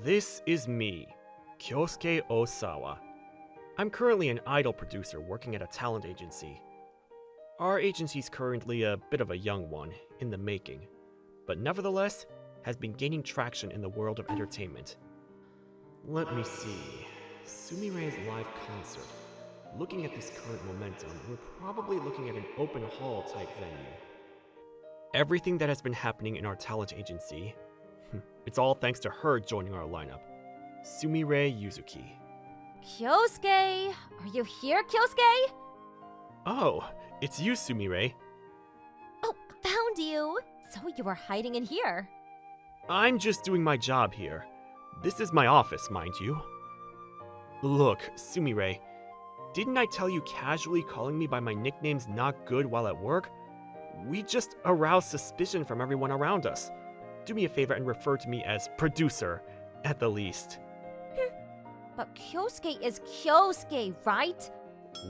This is me, Kyosuke Osawa. I'm currently an idol producer working at a talent agency. Our agency's currently a bit of a young one, in the making, but nevertheless, has been gaining traction in the world of entertainment. Let me see. Sumire's live concert. Looking at this current momentum, we're probably looking at an open hall type venue. Everything that has been happening in our talent agency, it's all thanks to her joining our lineup. Sumire Yuzuki. Kyosuke! Are you here, Kyosuke? Oh, it's you, Sumire. Oh, found you! So you were hiding in here. I'm just doing my job here. This is my office, mind you. Look, Sumire, didn't I tell you casually calling me by my nickname's not good while at work? We just arouse suspicion from everyone around us. Do me a favor and refer to me as producer, at the least. But Kyosuke is Kyosuke, right?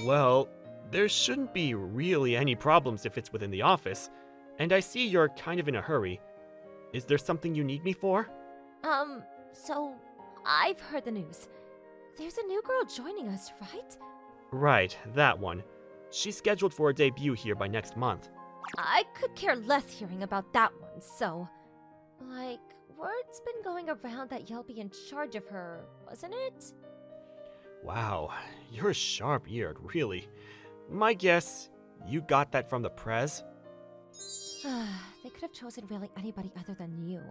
Well, there shouldn't be really any problems if it's within the office, and I see you're kind of in a hurry. Is there something you need me for? So I've heard the news. There's a new girl joining us, right? Right, that one. She's scheduled for a debut here by next month. I could care less hearing about that one, so... Like, word's been going around that you'll be in charge of her, wasn't it? Wow, you're sharp-eared, really. My guess, you got that from the prez? They could have chosen really anybody other than you.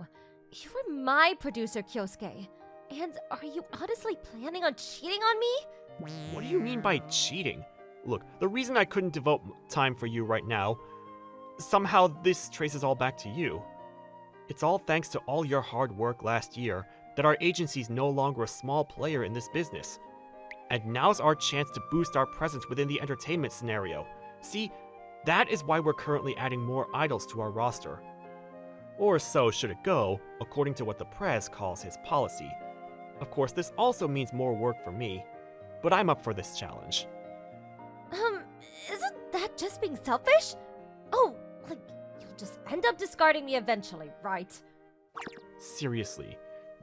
You were my producer, Kyosuke. And are you honestly planning on cheating on me? What do you mean by cheating? Look, the reason I couldn't devote time for you right now, somehow this traces all back to you. It's all thanks to all your hard work last year that our agency's no longer a small player in this business. And now's our chance to boost our presence within the entertainment scenario. See, that is why we're currently adding more idols to our roster. Or so should it go, according to what the prez calls his policy. Of course, this also means more work for me, but I'm up for this challenge. Isn't that just being selfish? Oh, like, you'll just end up discarding me eventually, right? Seriously,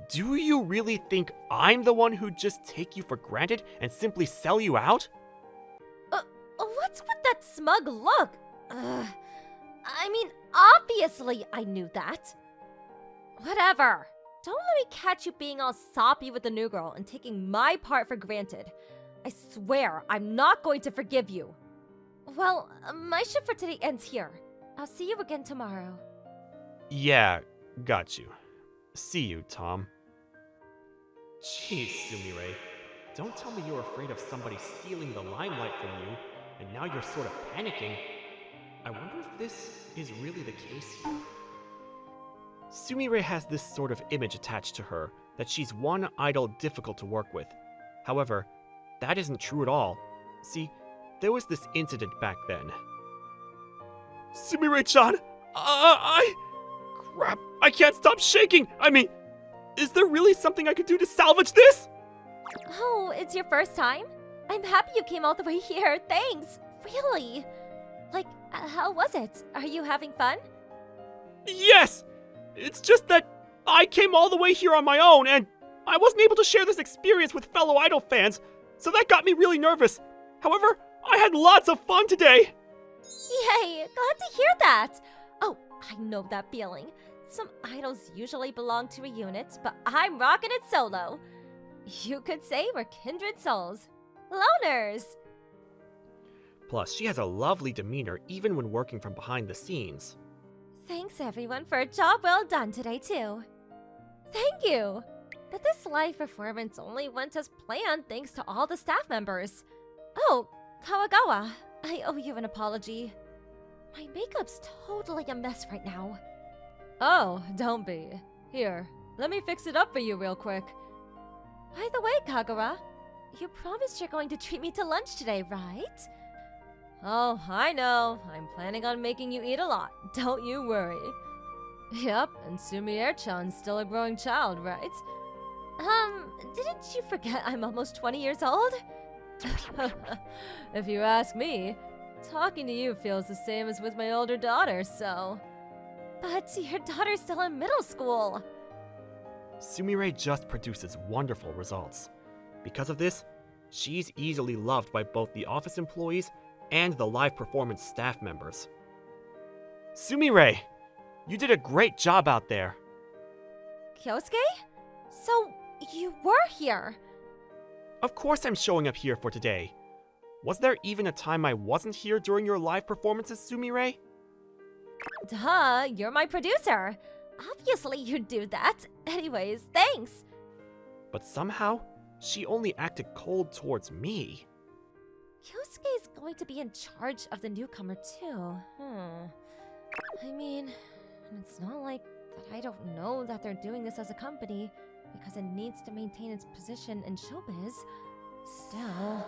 do you really think I'm the one who'd just take you for granted and simply sell you out? What's with that smug look? I mean, obviously I knew that. Whatever. Don't let me catch you being all soppy with the new girl and taking my part for granted. I swear I'm not going to forgive you. Well, my shift for today ends here. I'll see you again tomorrow. Yeah, got you. See you, Tom. Jeez, Sumire. Don't tell me you're afraid of somebody stealing the limelight from you, and now you're sort of panicking. I wonder if this is really the case here. Sumire has this sort of image attached to her, that she's one idol difficult to work with. However, that isn't true at all. See, there was this incident back then. Sumire-chan! Crap, I can't stop shaking! I mean, is there really something I could do to salvage this? Oh, it's your first time? I'm happy you came all the way here, thanks! Really? Like, how was it? Are you having fun? Yes! It's just that I came all the way here on my own, and I wasn't able to share this experience with fellow idol fans, so that got me really nervous. However, I had lots of fun today! Yay! Glad to hear that! Oh, I know that feeling. Some idols usually belong to a unit, but I'm rocking it solo. You could say we're kindred souls. Loners! Plus, she has a lovely demeanor even when working from behind the scenes. Thanks everyone for a job well done today too. Thank you! But this live performance only went as planned thanks to all the staff members. Oh, Kawagawa, I owe you an apology. My makeup's totally a mess right now. Oh, don't be. Here, let me fix it up for you real quick. By the way, Kagura, you promised you're going to treat me to lunch today, right? Oh, I know. I'm planning on making you eat a lot. Don't you worry. Yep, and Sumire-chan's still a growing child, right? Didn't you forget I'm almost 20 years old? If you ask me, talking to you feels the same as with my older daughter, so... But your daughter's still in middle school. Sumire just produces wonderful results. Because of this, she's easily loved by both the office employees and the live performance staff members. Sumire! You did a great job out there! Kyosuke? So, you were here? Of course I'm showing up here for today. Was there even a time I wasn't here during your live performances, Sumire? Duh, you're my producer. Obviously you'd do that. Anyways, thanks. But somehow, she only acted cold towards me. Kyosuke's going to be in charge of the newcomer too. I mean, it's not like that I don't know that they're doing this as a company because it needs to maintain its position in showbiz. Still,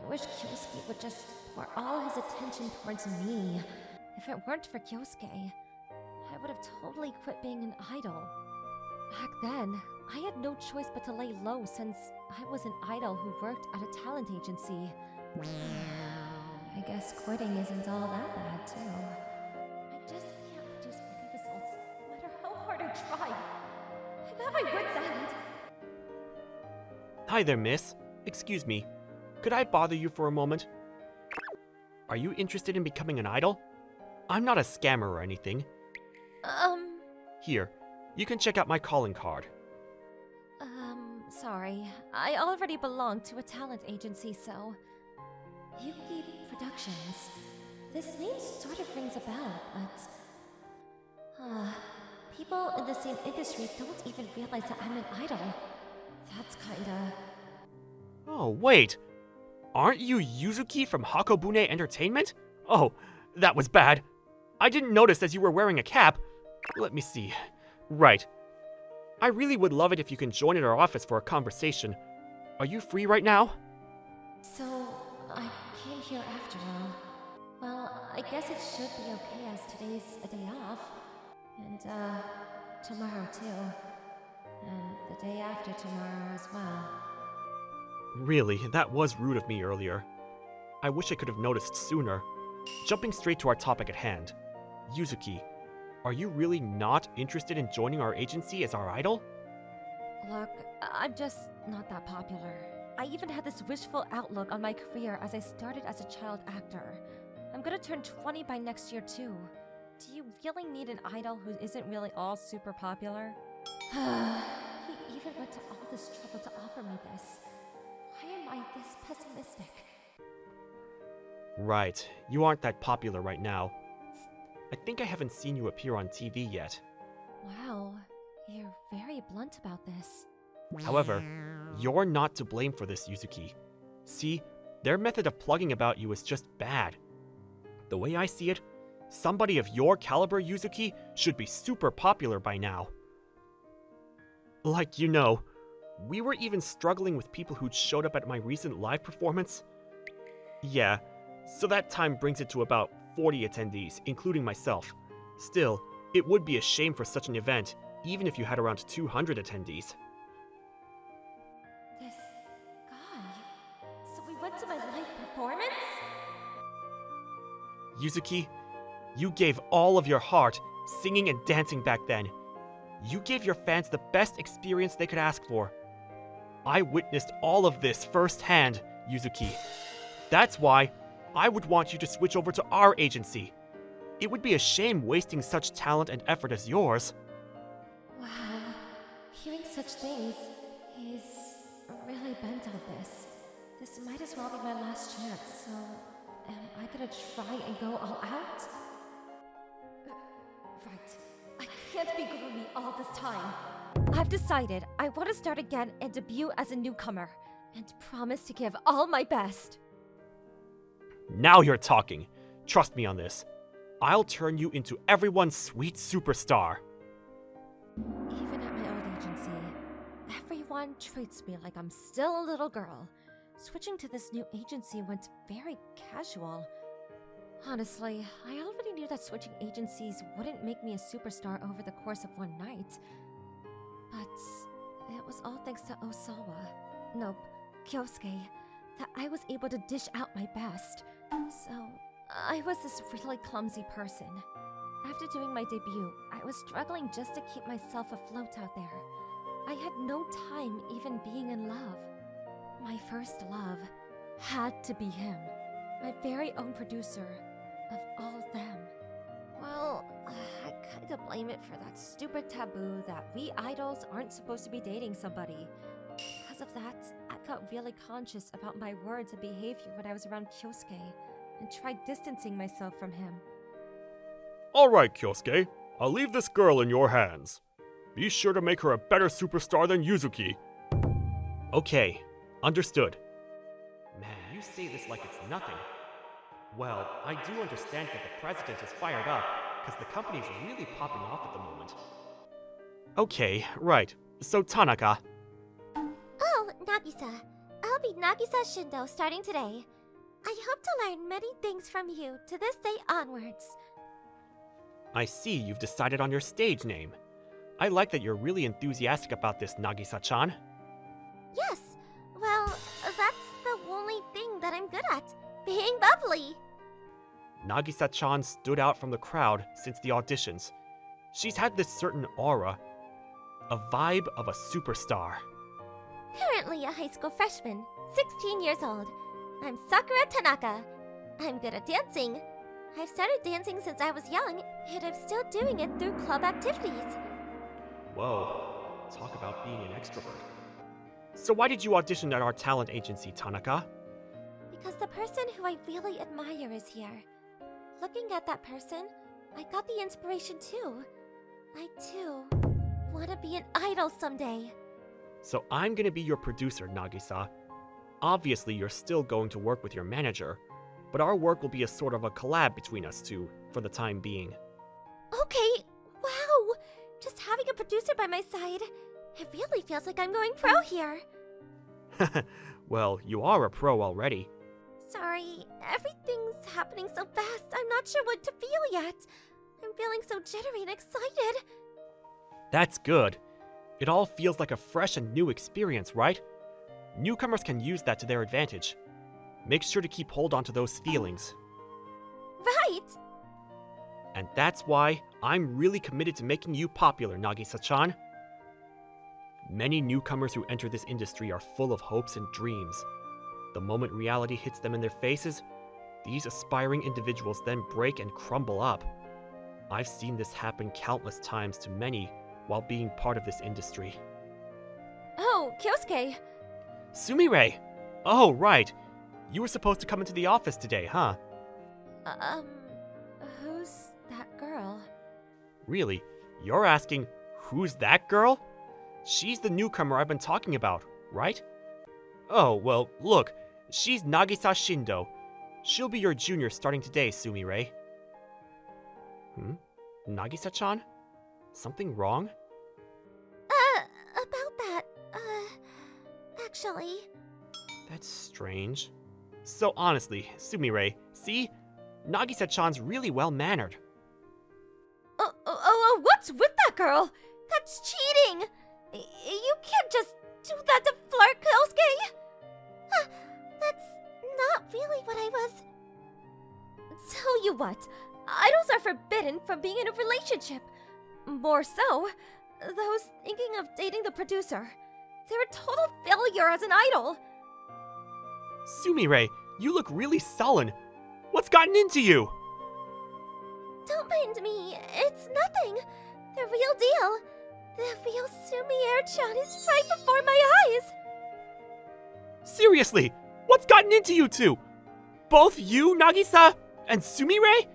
I wish Kyosuke would just pour all his attention towards me. If it weren't for Kyosuke, I would have totally quit being an idol. Back then, I had no choice but to lay low since I was an idol who worked at a talent agency. I guess quitting isn't all that bad, too. I just can't produce any results, no matter how hard I try. I'm at my wit's end. Hi there, miss. Excuse me. Could I bother you for a moment? Are you interested in becoming an idol? I'm not a scammer or anything. Here, you can check out my calling card. Sorry. I already belong to a talent agency, so... Yuki Productions. This name sort of rings a bell, but... people in the same industry don't even realize that I'm an idol. That's kinda... Oh, wait. Aren't you Yuzuki from Hakobune Entertainment? Oh, that was bad. I didn't notice as you were wearing a cap. Let me see. Right. I really would love it if you can join at our office for a conversation. Are you free right now? So, I came here after all. Well, I guess it should be okay as today's a day off. And, tomorrow too. And the day after tomorrow as well. Really, that was rude of me earlier. I wish I could have noticed sooner. Jumping straight to our topic at hand. Yuzuki, are you really not interested in joining our agency as our idol? Look, I'm just not that popular. I even had this wishful outlook on my career as I started as a child actor. I'm gonna turn 20 by next year too. Do you really need an idol who isn't really all super popular? He even went to all this trouble to offer me this. Why am I this pessimistic? Right, you aren't that popular right now. I think I haven't seen you appear on TV yet. Wow, you're very blunt about this. However, you're not to blame for this, Yuzuki. See, their method of plugging about you is just bad. The way I see it, somebody of your caliber, Yuzuki, should be super popular by now. Like, we were even struggling with people who'd showed up at my recent live performance. Yeah, so that time brings it to about 40 attendees, including myself. Still, it would be a shame for such an event, even if you had around 200 attendees. This guy... So we went to my live performance? Yuzuki, you gave all of your heart, singing and dancing back then. You gave your fans the best experience they could ask for. I witnessed all of this firsthand, Yuzuki. That's why I would want you to switch over to our agency. It would be a shame wasting such talent and effort as yours. Wow, hearing such things is really bent on this. This might as well be my last chance, so am I gonna try and go all out? Right, I can't be gloomy all this time. I've decided I want to start again and debut as a newcomer, and promise to give all my best. Now you're talking. Trust me on this. I'll turn you into everyone's sweet superstar. Even at my old agency, everyone treats me like I'm still a little girl. Switching to this new agency went very casual. Honestly, I already knew that switching agencies wouldn't make me a superstar over the course of one night. But it was all thanks to Kyosuke, that I was able to dish out my best. So, I was this really clumsy person. After doing my debut, I was struggling just to keep myself afloat out there. I had no time even being in love. My first love had to be him, my very own producer of all of them. Well, I kinda blame it for that stupid taboo that we idols aren't supposed to be dating somebody. Because of that, I got really conscious about my words and behavior when I was around Kyosuke, and tried distancing myself from him. Alright, Kyosuke. I'll leave this girl in your hands. Be sure to make her a better superstar than Yuzuki. Okay, understood. Man, you say this like it's nothing. Well, I do understand that the president is fired up, because the company's really popping off at the moment. Okay, right. So Tanaka. Oh, Nagisa. I'll be Nagisa Shindo starting today. I hope to learn many things from you to this day onwards. I see you've decided on your stage name. I like that you're really enthusiastic about this, Nagisa-chan. Yes. Well, that's the only thing that I'm good at. Being bubbly. Nagisa-chan stood out from the crowd since the auditions. She's had this certain aura, a vibe of a superstar. Currently a high school freshman, 16 years old. I'm Sakura Tanaka. I'm good at dancing. I've started dancing since I was young, and I'm still doing it through club activities. Whoa, talk about being an extrovert. So why did you audition at our talent agency, Tanaka? Because the person who I really admire is here. Looking at that person, I got the inspiration too. I too want to be an idol someday. So I'm gonna be your producer, Nagisa. Obviously, you're still going to work with your manager, but our work will be a sort of a collab between us two, for the time being. Okay, wow! Just having a producer by my side, it really feels like I'm going pro here. Well, you are a pro already. Sorry, everything's happening so fast, I'm not sure what to feel yet. I'm feeling so jittery and excited. That's good. It all feels like a fresh and new experience, right? Newcomers can use that to their advantage. Make sure to keep hold on to those feelings. Right! And that's why I'm really committed to making you popular, Nagisa-chan. Many newcomers who enter this industry are full of hopes and dreams. The moment reality hits them in their faces, these aspiring individuals then break and crumble up. I've seen this happen countless times to many while being part of this industry. Oh, Kyosuke! Sumire! Oh, right. You were supposed to come into the office today, huh? Who's that girl? Really? You're asking, who's that girl? She's the newcomer I've been talking about, right? Oh, well, look, she's Nagisa Shindo. She'll be your junior starting today, Sumire. Nagisa-chan? Something wrong? About that, actually... That's strange. So honestly, Sumire, see? Nagisa-chan's really well-mannered. What's with that girl? That's cheating! You can't just do that to flirt, Kyosuke! That's not really what I was... Tell you what, idols are forbidden from being in a relationship. More so, those thinking of dating the producer. They're a total failure as an idol. Sumire, you look really sullen. What's gotten into you? Don't mind me, it's nothing. The real deal. The real Sumire-chan is right before my eyes. Seriously, what's gotten into you two? Both you, Nagisa, and Sumire?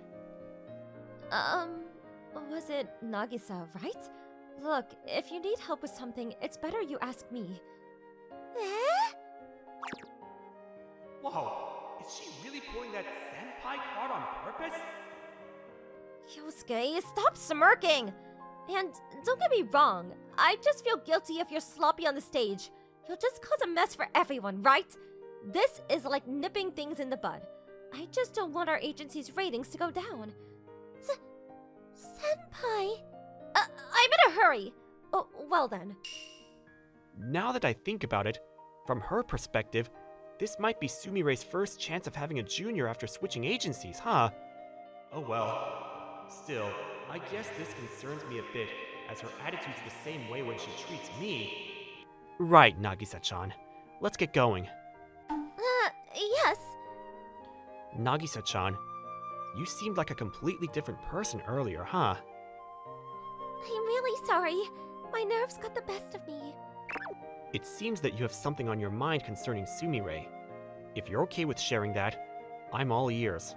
Was it Nagisa, right? Look, if you need help with something, it's better you ask me. Eh? Whoa, is she really pulling that senpai card on purpose? Kyosuke, stop smirking! And don't get me wrong, I just feel guilty if you're sloppy on the stage. You'll just cause a mess for everyone, right? This is like nipping things in the bud. I just don't want our agency's ratings to go down. Senpai? I'm in a hurry! Oh, well then. Now that I think about it, from her perspective, this might be Sumire's first chance of having a junior after switching agencies, huh? Oh well. Still, I guess this concerns me a bit, as her attitude's the same way when she treats me. Right, Nagisa-chan. Let's get going. Yes. Nagisa-chan, you seemed like a completely different person earlier, huh? I'm really sorry. My nerves got the best of me. It seems that you have something on your mind concerning Sumire. If you're okay with sharing that, I'm all ears.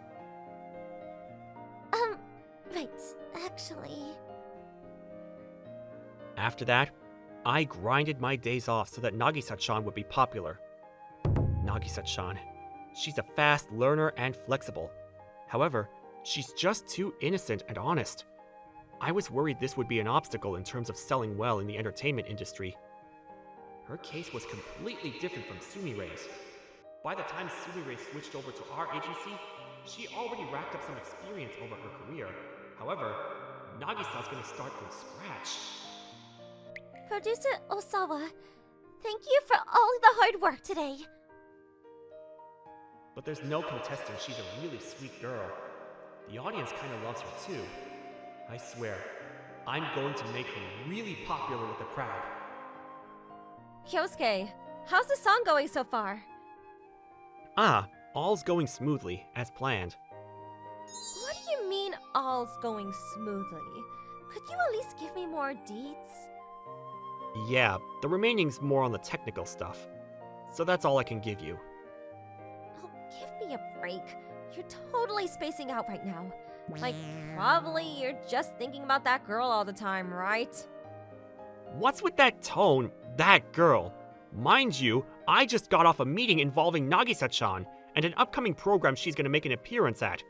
Right, actually. After that, I grinded my days off so that Nagisa-chan would be popular. Nagisa-chan, she's a fast learner and flexible. However, she's just too innocent and honest. I was worried this would be an obstacle in terms of selling well in the entertainment industry. Her case was completely different from Sumire's. By the time Sumire switched over to our agency, she already racked up some experience over her career. However, Nagisa's gonna start from scratch. Producer Osawa, thank you for all the hard work today. But there's no contesting she's a really sweet girl. The audience kinda loves her too. I swear, I'm going to make her really popular with the crowd. Kyosuke, how's the song going so far? All's going smoothly, as planned. What do you mean all's going smoothly? Could you at least give me more deets? Yeah, the remaining's more on the technical stuff. So that's all I can give you. Oh, give me a break. You're totally spacing out right now. Like, probably you're just thinking about that girl all the time, right? What's with that tone, that girl? Mind you, I just got off a meeting involving Nagisa-chan and an upcoming program she's gonna make an appearance at.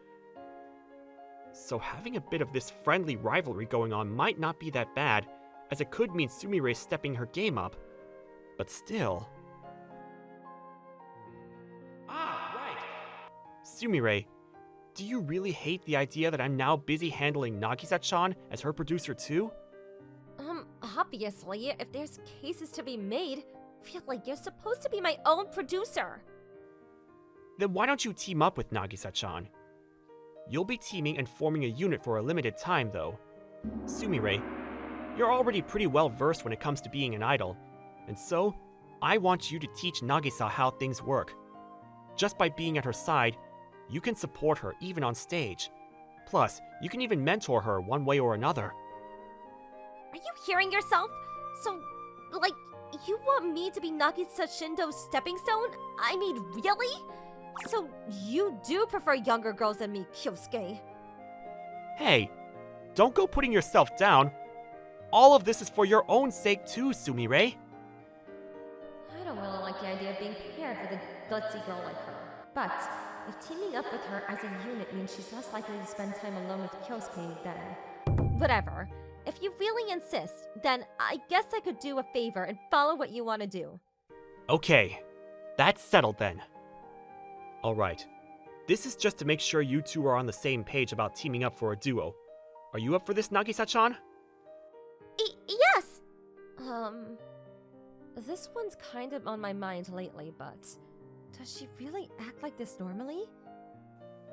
So having a bit of this friendly rivalry going on might not be that bad, as it could mean Sumire stepping her game up. But still... right! Sumire, do you really hate the idea that I'm now busy handling Nagisa-chan as her producer too? Obviously, if there's cases to be made, I feel like you're supposed to be my own producer. Then why don't you team up with Nagisa-chan? You'll be teaming and forming a unit for a limited time, though. Sumire, you're already pretty well versed when it comes to being an idol, and so I want you to teach Nagisa how things work. Just by being at her side, you can support her even on stage. Plus, you can even mentor her one way or another. Are you hearing yourself? So, like, you want me to be Nagisa Shindo's stepping stone? I mean, really? So, you do prefer younger girls than me, Kyosuke. Hey, don't go putting yourself down. All of this is for your own sake too, Sumire. I don't really like the idea of being paired with a gutsy girl like her. But if teaming up with her as a unit means she's less likely to spend time alone with Kyosuke, then... Whatever. If you really insist, then I guess I could do a favor and follow what you want to do. Okay, that's settled then. Alright, this is just to make sure you two are on the same page about teaming up for a duo. Are you up for this, Nagisa-chan? Yes! This one's kind of on my mind lately, but... does she really act like this normally?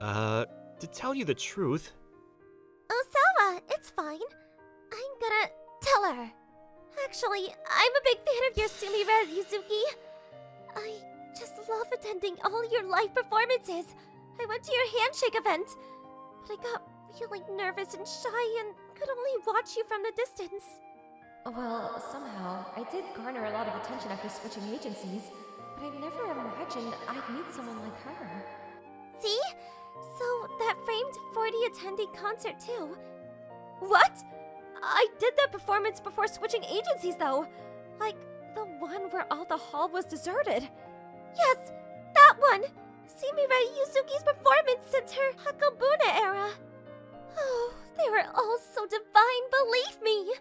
To tell you the truth... Osawa, it's fine. I'm gonna tell her. Actually, I'm a big fan of your Sumire Yuzuki. I just love attending all your live performances. I went to your handshake event, but I got really nervous and shy and could only watch you from the distance. Well, somehow, I did garner a lot of attention after switching agencies, but I never imagined I'd meet someone like her. See? So, that framed 40 attending concert too. What? I did that performance before switching agencies though. Like, the one where all the hall was deserted. Yes, that one! Sumire Yuzuki's performance since her Hakobuna era. Oh, they were all so divine, believe me!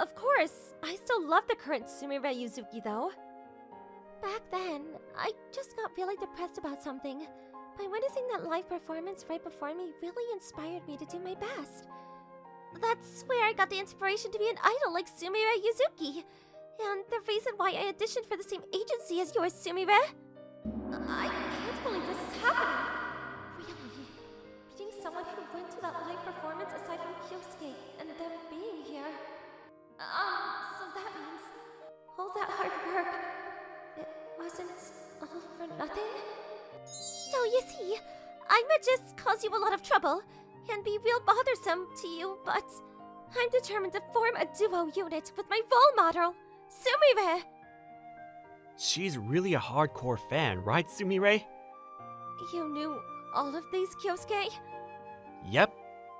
Of course, I still love the current Sumire Yuzuki though. Back then, I just got really depressed about something. By witnessing that live performance right before me really inspired me to do my best. That's where I got the inspiration to be an idol like Sumire Yuzuki. And the reason why I auditioned for the same agency as yours, Sumire. I can't believe this is happening. Really? Meeting someone who went to that live performance aside from Kyosuke and them being So that means all that hard work, it wasn't all for nothing? So you see, I might just cause you a lot of trouble and be real bothersome to you, but I'm determined to form a duo unit with my role model, Sumire. She's really a hardcore fan, right, Sumire? You knew all of these, Kyosuke? Yep.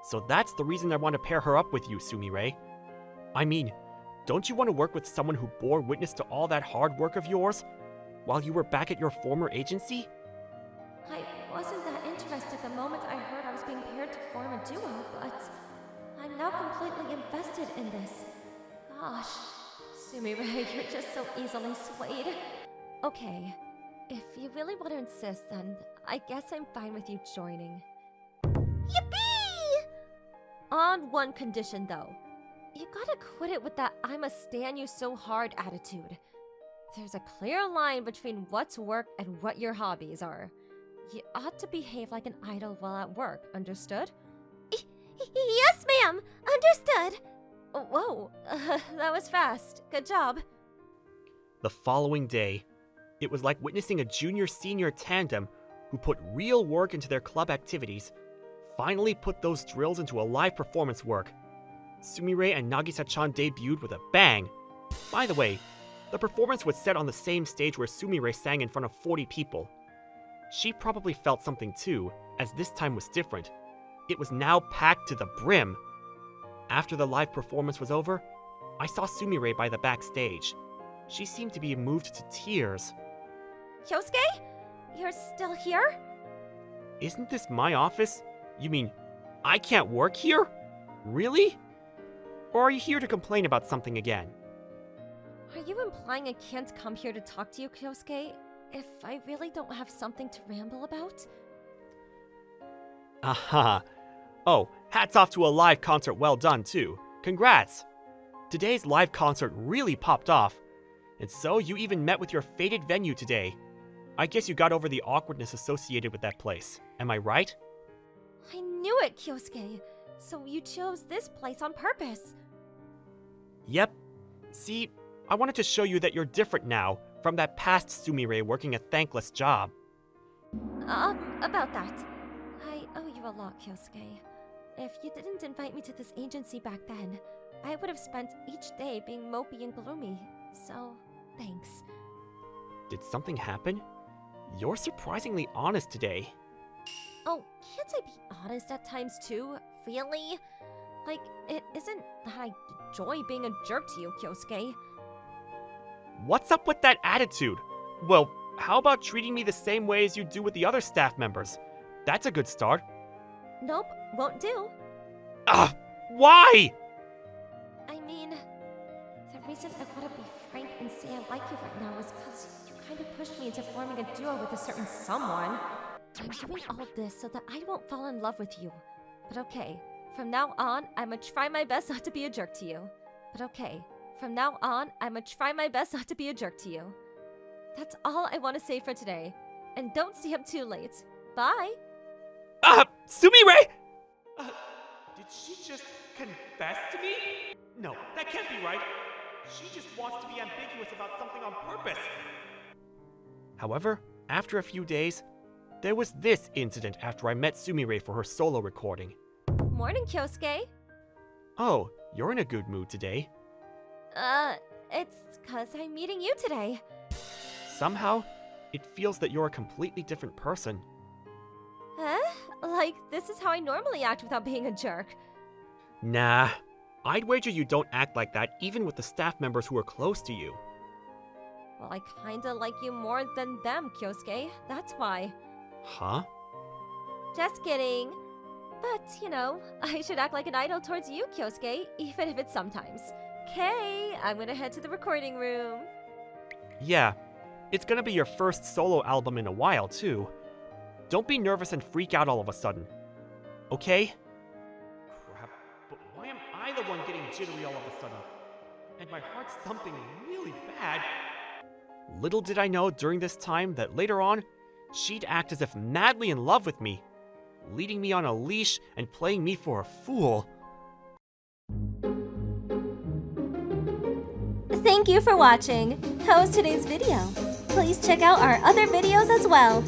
So that's the reason I want to pair her up with you, Sumire. I mean, don't you want to work with someone who bore witness to all that hard work of yours while you were back at your former agency? I wasn't that interested the moment I heard I was being paired to form a duo, but I'm now completely invested in this. Gosh, Sumire, you're just so easily swayed. Okay, if you really want to insist, then I guess I'm fine with you joining. Yippee! On one condition, though. You gotta quit it with that "I'ma stan you so hard" attitude. There's a clear line between what's work and what your hobbies are. You ought to behave like an idol while at work, understood? Yes, ma'am. Understood. Whoa, that was fast. Good job. The following day, it was like witnessing a junior-senior tandem who put real work into their club activities finally put those drills into a live performance work. Sumire and Nagisa-chan debuted with a bang. By the way, the performance was set on the same stage where Sumire sang in front of 40 people. She probably felt something too, as this time was different. It was now packed to the brim. After the live performance was over, I saw Sumire by the backstage. She seemed to be moved to tears. Kyosuke? You're still here? Isn't this my office? You mean, I can't work here? Really? Or are you here to complain about something again? Are you implying I can't come here to talk to you, Kyosuke, if I really don't have something to ramble about? Aha. Oh, hats off to a live concert well done, too. Congrats! Today's live concert really popped off. And so you even met with your fated venue today. I guess you got over the awkwardness associated with that place. Am I right? I knew it, Kyosuke. So you chose this place on purpose. Yep. See, I wanted to show you that you're different now from that past Sumire working a thankless job. About that. I owe you a lot, Kyosuke. If you didn't invite me to this agency back then, I would have spent each day being mopey and gloomy. So, thanks. Did something happen? You're surprisingly honest today. Oh, can't I be honest at times too? Really? Like, it isn't that I enjoy being a jerk to you, Kyosuke. What's up with that attitude? Well, how about treating me the same way as you do with the other staff members? That's a good start. Nope, won't do. Ugh, why? I mean, the reason I want to be frank and say I like you right now is because you kind of pushed me into forming a duo with a certain someone. I'm doing all this so that I won't fall in love with you. But okay, from now on, I'ma try my best not to be a jerk to you. But okay, from now on, I'ma try my best not to be a jerk to you. That's all I want to say for today. And don't stay up too late. Bye! Sumire! Did she just confess to me? No, that can't be right. She just wants to be ambiguous about something on purpose. However, after a few days, there was this incident after I met Sumire for her solo recording. Morning, Kyosuke. Oh, you're in a good mood today. It's 'cause I'm meeting you today. Somehow, it feels that you're a completely different person. Huh? Like, this is how I normally act without being a jerk. Nah, I'd wager you don't act like that even with the staff members who are close to you. Well, I kinda like you more than them, Kyosuke. That's why. Huh? Just kidding. But, you know, I should act like an idol towards you, Kyosuke, even if it's sometimes. Okay, I'm gonna head to the recording room. Yeah, it's gonna be your first solo album in a while, too. Don't be nervous and freak out all of a sudden. Okay? Crap, but why am I the one getting jittery all of a sudden? And my heart's thumping really bad. Little did I know during this time that later on, she'd act as if madly in love with me, leading me on a leash and playing me for a fool. Thank you for watching. How was today's video? Please check out our other videos as well.